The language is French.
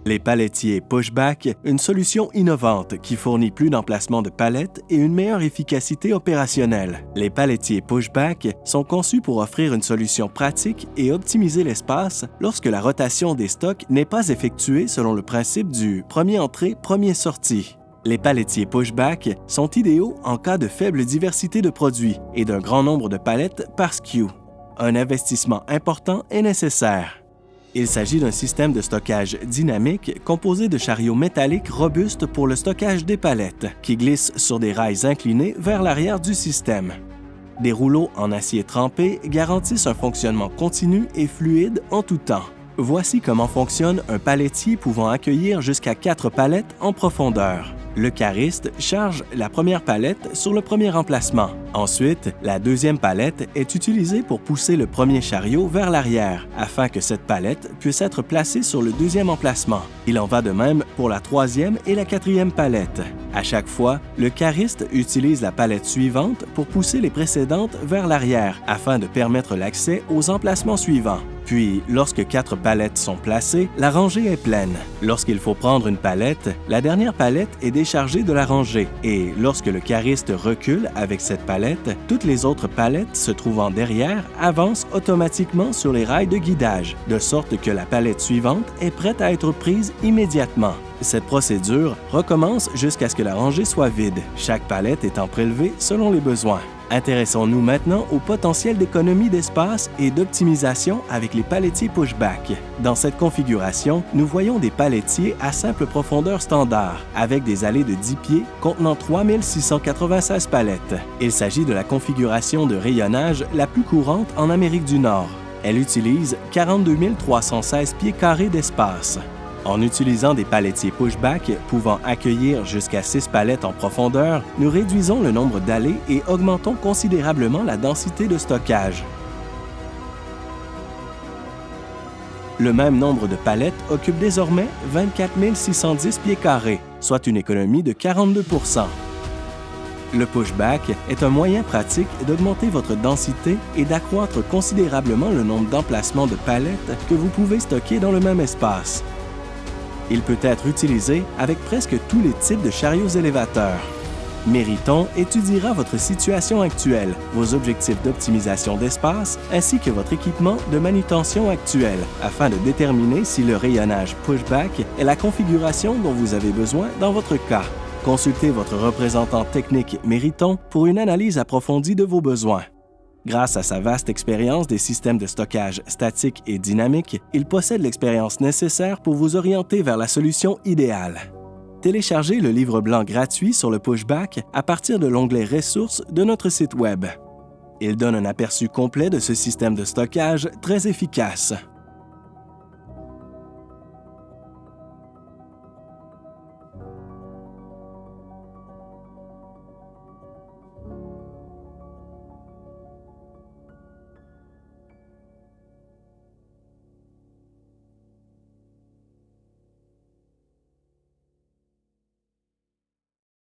Les palettiers pushback, une solution innovante qui fournit plus d'emplacements de palettes et une meilleure efficacité opérationnelle. Les palettiers pushback sont conçus pour offrir une solution pratique et optimiser l'espace lorsque la rotation des stocks n'est pas effectuée selon le principe du premier entrée, premier sorti. Les palettiers pushback sont idéaux en cas de faible diversité de produits et d'un grand nombre de palettes par SKU. Un investissement important est nécessaire. Il s'agit d'un système de stockage dynamique composé de chariots métalliques robustes pour le stockage des palettes, qui glissent sur des rails inclinés vers l'arrière du système. Des rouleaux en acier trempé garantissent un fonctionnement continu et fluide en tout temps. Voici comment fonctionne un palettier pouvant accueillir jusqu'à 4 palettes en profondeur. Le cariste charge la première palette sur le premier emplacement. Ensuite, la deuxième palette est utilisée pour pousser le premier chariot vers l'arrière, afin que cette palette puisse être placée sur le deuxième emplacement. Il en va de même pour la troisième et la quatrième palette. À chaque fois, le cariste utilise la palette suivante pour pousser les précédentes vers l'arrière, afin de permettre l'accès aux emplacements suivants. Puis, lorsque 4 palettes sont placées, la rangée est pleine. Lorsqu'il faut prendre une palette, la dernière palette est déchargée de la rangée. Et lorsque le cariste recule avec cette palette, toutes les autres palettes se trouvant derrière avancent automatiquement sur les rails de guidage, de sorte que la palette suivante est prête à être prise immédiatement. Cette procédure recommence jusqu'à ce que la rangée soit vide, chaque palette étant prélevée selon les besoins. Intéressons-nous maintenant au potentiel d'économie d'espace et d'optimisation avec les palettiers pushback. Dans cette configuration, nous voyons des palettiers à simple profondeur standard, avec des allées de 10 pieds contenant 3696 palettes. Il s'agit de la configuration de rayonnage la plus courante en Amérique du Nord. Elle utilise 42 316 pieds carrés d'espace. En utilisant des palettiers pushback pouvant accueillir jusqu'à 6 palettes en profondeur, nous réduisons le nombre d'allées et augmentons considérablement la densité de stockage. Le même nombre de palettes occupe désormais 24 610 pieds carrés, soit une économie de 42 %. Le pushback est un moyen pratique d'augmenter votre densité et d'accroître considérablement le nombre d'emplacements de palettes que vous pouvez stocker dans le même espace. Il peut être utilisé avec presque tous les types de chariots élévateurs. Meriton étudiera votre situation actuelle, vos objectifs d'optimisation d'espace ainsi que votre équipement de manutention actuel afin de déterminer si le rayonnage pushback est la configuration dont vous avez besoin dans votre cas. Consultez votre représentant technique Meriton pour une analyse approfondie de vos besoins. Grâce à sa vaste expérience des systèmes de stockage statiques et dynamiques, il possède l'expérience nécessaire pour vous orienter vers la solution idéale. Téléchargez le livre blanc gratuit sur le pushback à partir de l'onglet Ressources de notre site Web. Il donne un aperçu complet de ce système de stockage très efficace.